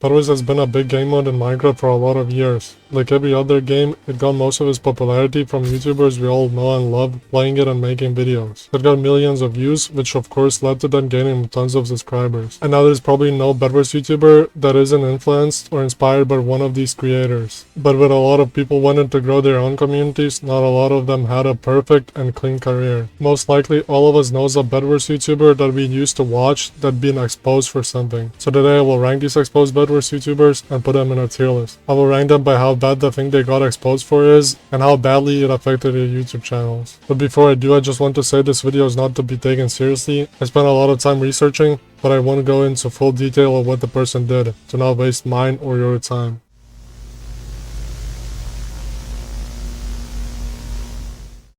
Bedwars has been a big game mode in Minecraft for a lot of years. Like every other game, it got most of its popularity from YouTubers we all know and love playing it and making videos. It got millions of views, which of course led to them gaining tons of subscribers. And now there's probably no Bedwars YouTuber that isn't influenced or inspired by one of these creators. But with a lot of people wanting to grow their own communities, not a lot of them had a perfect and clean career. Most likely, all of us knows a Bedwars YouTuber that we used to watch that been exposed for something. So today I will rank these exposed Bedwars YouTubers and put them in a tier list. I will rank them by how bad the thing they got exposed for is and how badly it affected their YouTube channels. But before I do, I just want to say this video is not to be taken seriously. I spent a lot of time researching, but I won't go into full detail of what the person did to not waste mine or your time.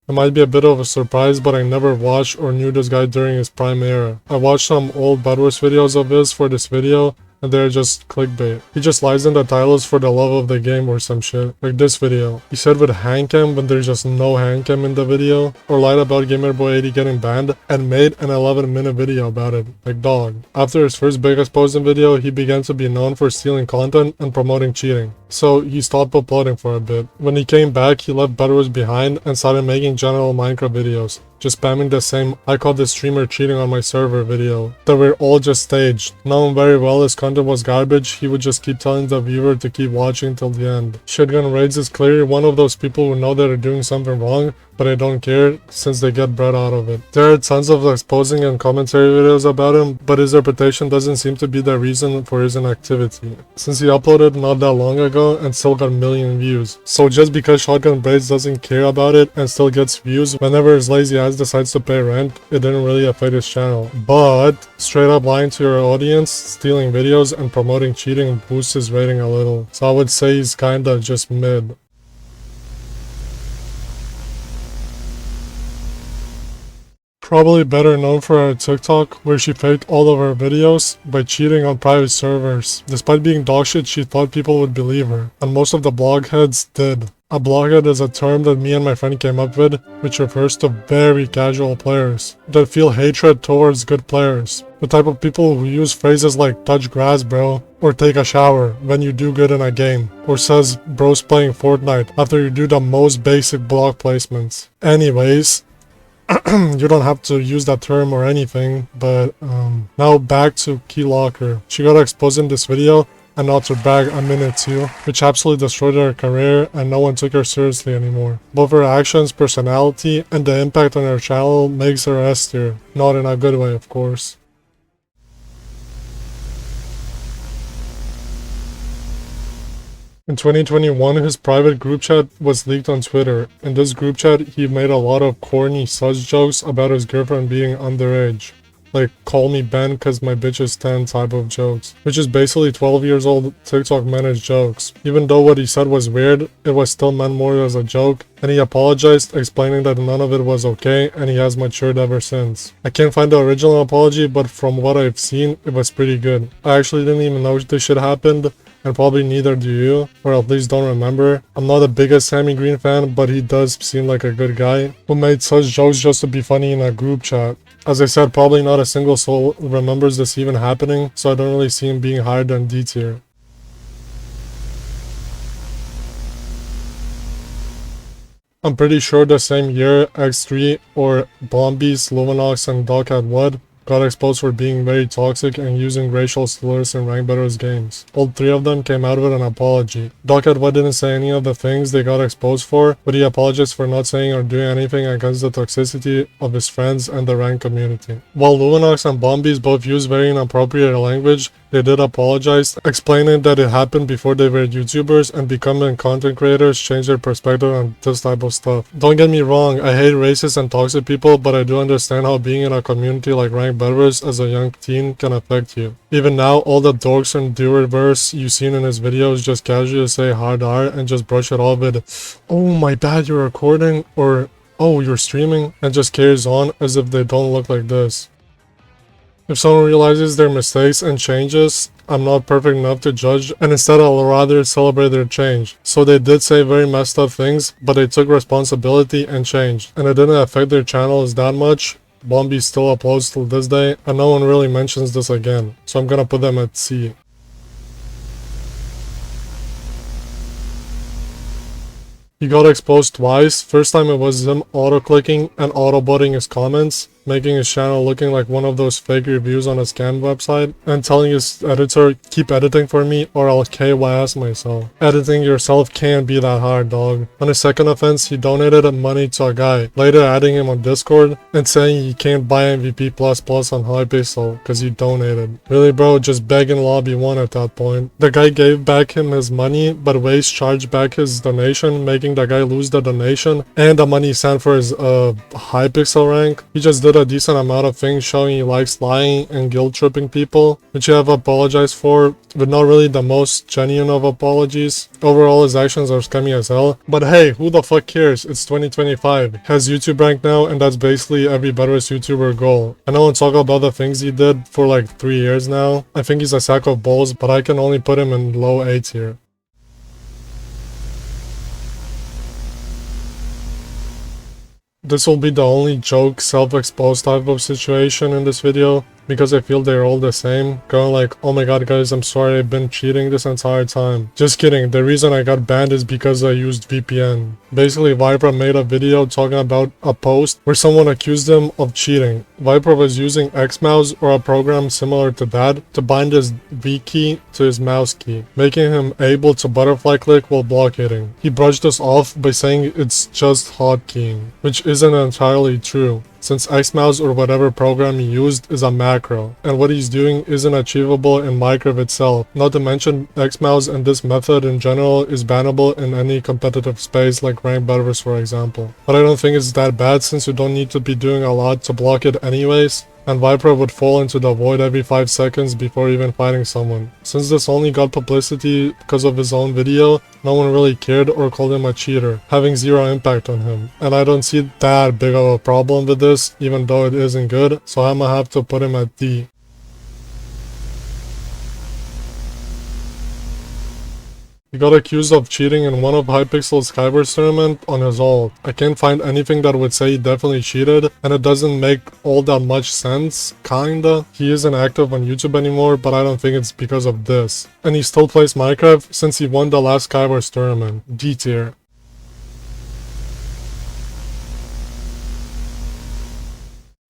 It might be a bit of a surprise, but I never watched or knew this guy during his prime era. I watched some old Bedwars videos of his for this video, and they're just clickbait. He just lies in the titles for the love of the game or some shit. Like this video. He said with handcam when there's just no handcam in the video. Or lied about GamerBoy80 getting banned and made an 11-minute video about it. Like dog. After his first big exposing video, he began to be known for stealing content and promoting cheating. So he stopped uploading for a bit. When he came back, he left Bedwars behind and started making general Minecraft videos. Just spamming the same "I caught this streamer cheating on my server" video that were all just staged. Knowing very well his content was garbage, he would just keep telling the viewer to keep watching till the end. Shotgun Raids is clearly one of those people who know they're doing something wrong, but I don't care since they get bread out of it. There are tons of exposing and commentary videos about him, but his reputation doesn't seem to be the reason for his inactivity, since he uploaded not that long ago and still got a million views. So just because Shotgun Braids doesn't care about it and still gets views whenever his lazy ass decides to pay rent, it didn't really affect his channel. But straight up lying to your audience, stealing videos, and promoting cheating boosts his rating a little. So I would say he's kinda just mid. Probably better known for her TikTok, where she faked all of her videos by cheating on private servers. Despite being dogshit, she thought people would believe her, and most of the blogheads did. A bloghead is a term that me and my friend came up with, which refers to very casual players that feel hatred towards good players. The type of people who use phrases like "touch grass bro" or "take a shower" when you do good in a game, or says "bro's playing Fortnite" after you do the most basic blog placements. Anyways, you don't have to use that term or anything, but now back to Keylocker. She got exposed in this video, and not to brag, a minute too, which absolutely destroyed her career and no one took her seriously anymore. Both her actions, personality, and the impact on her channel makes her S tier. Not in a good way, of course. In 2021, his private group chat was leaked on Twitter. In this group chat, he made a lot of corny sus jokes about his girlfriend being underage. Like, "call me Ben cause my bitch is 10" type of jokes. Which is basically 12 years old TikTok managed jokes. Even though what he said was weird, it was still meant more as a joke. And he apologized, explaining that none of it was okay and he has matured ever since. I can't find the original apology, but from what I've seen, it was pretty good. I actually didn't even know this shit happened, and probably neither do you, or at least don't remember. I'm not the biggest Sammy Green fan, but he does seem like a good guy who made such jokes just to be funny in a group chat. As I said, probably not a single soul remembers this even happening, so I don't really see him being higher than D tier. I'm pretty sure the same year X3 or Bombies, Luminox, and Dogcat Wood got exposed for being very toxic and using racial slurs in Rank Bedwars games. All three of them came out with an apology. Dogcat Wood didn't say any of the things they got exposed for, but he apologized for not saying or doing anything against the toxicity of his friends and the Rank community. While Luminox and Bombies both used very inappropriate language, they did apologize, explaining that it happened before they were YouTubers and becoming content creators changed their perspective on this type of stuff. Don't get me wrong, I hate racist and toxic people, but I do understand how being in a community like Rank Bedwars as a young teen can affect you. Even now, all the dorks and doerverse you've seen in his videos just casually say hard R and just brush it off with, "Oh my bad, you're recording," or "Oh, you're streaming," and just carries on as if they don't look like this. If someone realizes their mistakes and changes, I'm not perfect enough to judge, and instead I'll rather celebrate their change. So they did say very messed up things, but they took responsibility and changed, and it didn't affect their channels that much. Bombi still uploads till this day, and no one really mentions this again, so I'm gonna put them at C. He got exposed twice. First time it was him auto-clicking and auto-botting his comments, making his channel looking like one of those fake reviews on a scam website, and telling his editor, keep editing for me or I'll KYS myself. Editing yourself can't be that hard, dog. On his second offense, he donated money to a guy, later adding him on Discord and saying he can't buy MVP++ on Hypixel because he donated. Really, bro, just beg in lobby 1 at that point. The guy gave back him his money, but Waze charged back his donation, making the guy lose the donation and the money he sent for his Hypixel rank. He just did a decent amount of things showing he likes lying and guilt tripping people, which you have apologized for, but not really the most genuine of apologies. Overall, his actions are scummy as hell. But hey, who the fuck cares? It's 2025. He has YouTube rank now, and that's basically every Bedwars YouTuber goal. I know I'm talking about the things he did for like 3 years now. I think he's a sack of balls, but I can only put him in low A tier. This will be the only joke, self-exposed type of situation in this video, because I feel they're all the same. Going like, oh my god guys, I'm sorry, I've been cheating this entire time. Just kidding, the reason I got banned is because I used VPN. Basically, Viper made a video talking about a post where someone accused him of cheating. Viper was using Xmouse or a program similar to that to bind his V key to his mouse key, making him able to butterfly click while block hitting. He brushed this off by saying it's just hotkeying, which isn't entirely true, since Xmouse or whatever program he used is a macro, and what he's doing isn't achievable in Minecraft itself. Not to mention, Xmouse and this method in general is bannable in any competitive space like ranked Bedwars for example. But I don't think it's that bad since you don't need to be doing a lot to block it anyways, and Viper would fall into the void every 5 seconds before even fighting someone. Since this only got publicity because of his own video, no one really cared or called him a cheater, having zero impact on him. And I don't see that big of a problem with this, even though it isn't good, so I'ma have to put him at D. He got accused of cheating in one of Hypixel's Skywars tournament on his ult. I can't find anything that would say he definitely cheated, and it doesn't make all that much sense, kinda. He isn't active on YouTube anymore, but I don't think it's because of this. And he still plays Minecraft since he won the last Skywars tournament. D tier.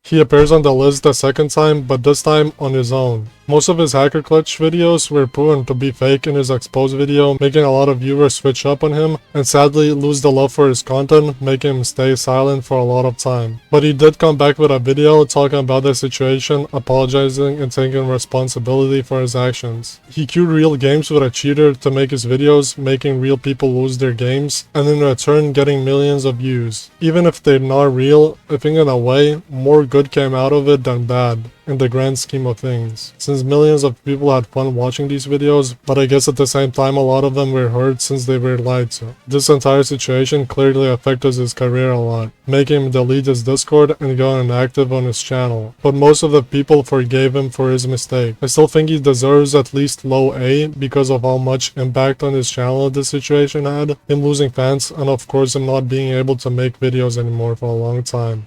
He appears on the list the second time, but this time on his own. Most of his hacker clutch videos were proven to be fake in his exposed video, making a lot of viewers switch up on him, and sadly lose the love for his content, making him stay silent for a lot of time. But he did come back with a video talking about the situation, apologizing and taking responsibility for his actions. He queued real games with a cheater to make his videos, making real people lose their games, and in return getting millions of views. Even if they're not real, I think in a way, more good came out of it than bad, in the grand scheme of things, since millions of people had fun watching these videos, but I guess at the same time a lot of them were hurt since they were lied to. This entire situation clearly affected his career a lot, making him delete his Discord and go inactive on his channel, but most of the people forgave him for his mistake. I still think he deserves at least low A because of how much impact on his channel this situation had, him losing fans, and of course him not being able to make videos anymore for a long time.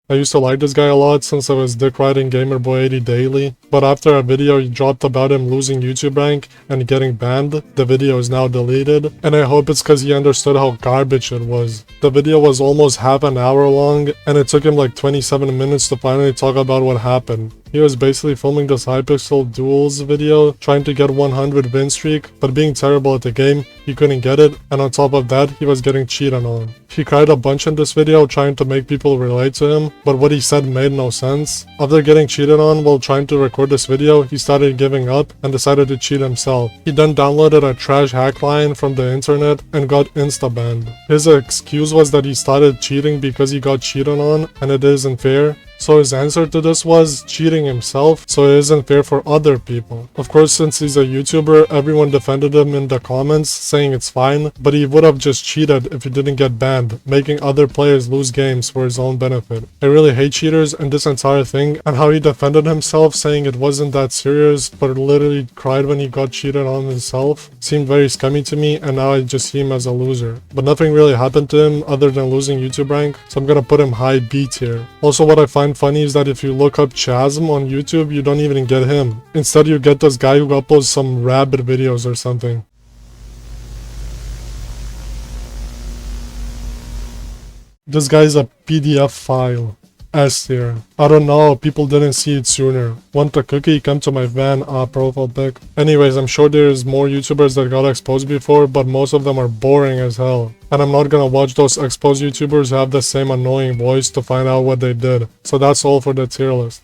I used to like this guy a lot since I was dick riding GamerBoy80 daily, but after a video he dropped about him losing YouTube rank and getting banned, the video is now deleted, and I hope it's cause he understood how garbage it was. The video was almost half an hour long, and it took him like 27 minutes to finally talk about what happened. He was basically filming this Hypixel Duels video, trying to get 100 win streak, but being terrible at the game, he couldn't get it, and on top of that, he was getting cheated on. He cried a bunch in this video trying to make people relate to him, but what he said made no sense. After getting cheated on while trying to record this video, he started giving up and decided to cheat himself. He then downloaded a trash hack line from the internet and got insta-banned. His excuse was that he started cheating because he got cheated on and it isn't fair. So his answer to this was cheating himself, so it isn't fair for other people. Of course, since he's a YouTuber, everyone defended him in the comments, saying it's fine, but he would have just cheated if he didn't get banned, making other players lose games for his own benefit. I really hate cheaters and this entire thing, and how he defended himself, saying it wasn't that serious, but literally cried when he got cheated on himself, seemed very scummy to me, and now I just see him as a loser. But nothing really happened to him other than losing YouTube rank, so I'm gonna put him high B tier. Also, what I find find funny is that if you look up Chasm on YouTube, you don't even get him. Instead, you get this guy who uploads some rabbit videos or something. This guy's a PDF file. S tier. I don't know, people didn't see it sooner. Want a cookie? Come to my van, profile pic. Anyways, I'm sure there's more YouTubers that got exposed before, but most of them are boring as hell. And I'm not gonna watch those exposed YouTubers have the same annoying voice to find out what they did. So that's all for the tier list.